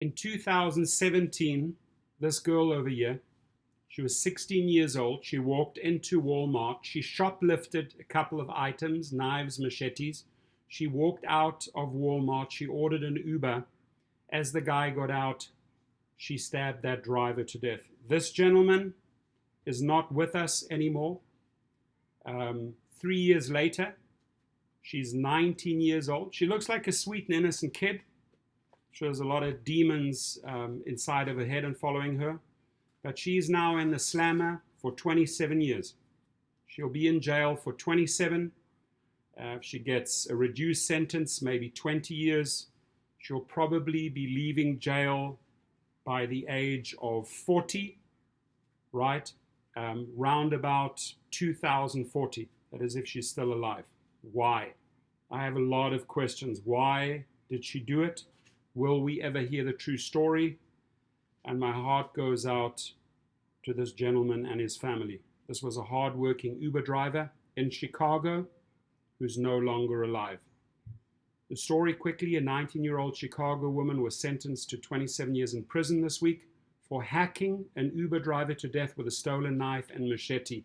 In 2017, this girl over here, she was 16 years old. She walked into Walmart. She shoplifted a couple of items, knives, machetes. She walked out of Walmart. She ordered an Uber. As the guy got out, she stabbed that driver to death. This gentleman is not with us anymore. 3 years later, she's 19 years old. She looks like a sweet and innocent kid. She has a lot of demons inside of her head and following her. But she's now in the slammer for 27 years. She'll be in jail for 27. If she gets a reduced sentence, maybe 20 years, she'll probably be leaving jail by the age of 40, right? Round about 2040. That is if she's still alive. Why? I have a lot of questions. Why did she do it? Will we ever hear the true story? And my heart goes out to this gentleman and his family. This was a hard-working Uber driver in Chicago who's no longer alive. The story quickly, a 19-year-old Chicago woman was sentenced to 27 years in prison this week for hacking an Uber driver to death with a stolen knife and machete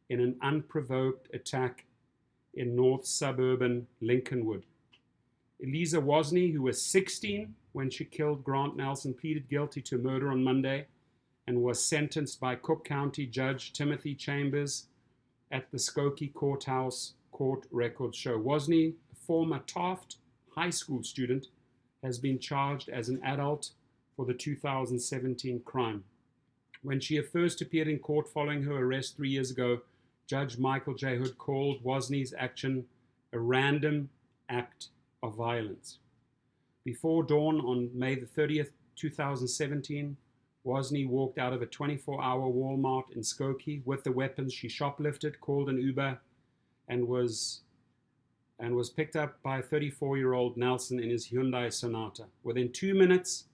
in an unprovoked attack in north suburban Lincolnwood. Eliza Wozni, who was 16 when she killed Grant Nelson, pleaded guilty to murder on Monday and was sentenced by Cook County Judge Timothy Chambers at the Skokie Courthouse. Court records show Wozni, a former Taft High School student, has been charged as an adult for the 2017 crime. When she first appeared in court following her arrest 3 years ago, Judge Michael J. Hood called Wozni's action a random act of violence. Before dawn on May the 30th, 2017, Wozni walked out of a 24-hour Walmart in Skokie with the weapons she shoplifted, called an Uber, and was picked up by 34-year-old Nelson in his Hyundai Sonata. Within 2 minutes,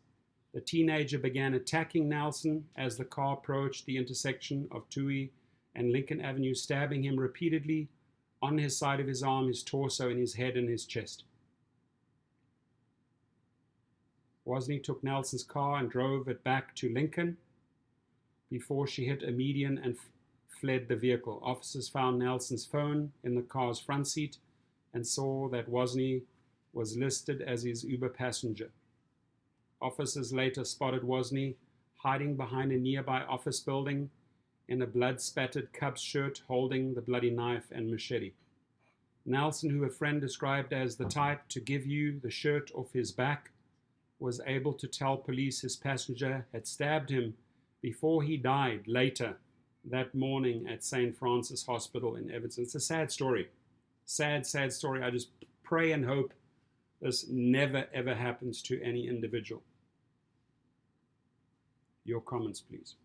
the teenager began attacking Nelson as the car approached the intersection of Toohey and Lincoln Avenue, stabbing him repeatedly on his side of his arm, his torso, in his head and his chest. Wozni took Nelson's car and drove it back to Lincoln before she hit a median and fled the vehicle. Officers found Nelson's phone in the car's front seat and saw that Wozni was listed as his Uber passenger. Officers later spotted Wozni hiding behind a nearby office building in a blood-spattered Cubs shirt, holding the bloody knife and machete. Nelson, who a friend described as the type to give you the shirt off his back, was able to tell police his passenger had stabbed him before he died later that morning at St. Francis Hospital in Evanston. It's a sad story. Sad, sad story. I just pray and hope this never, ever happens to any individual. Your comments, please.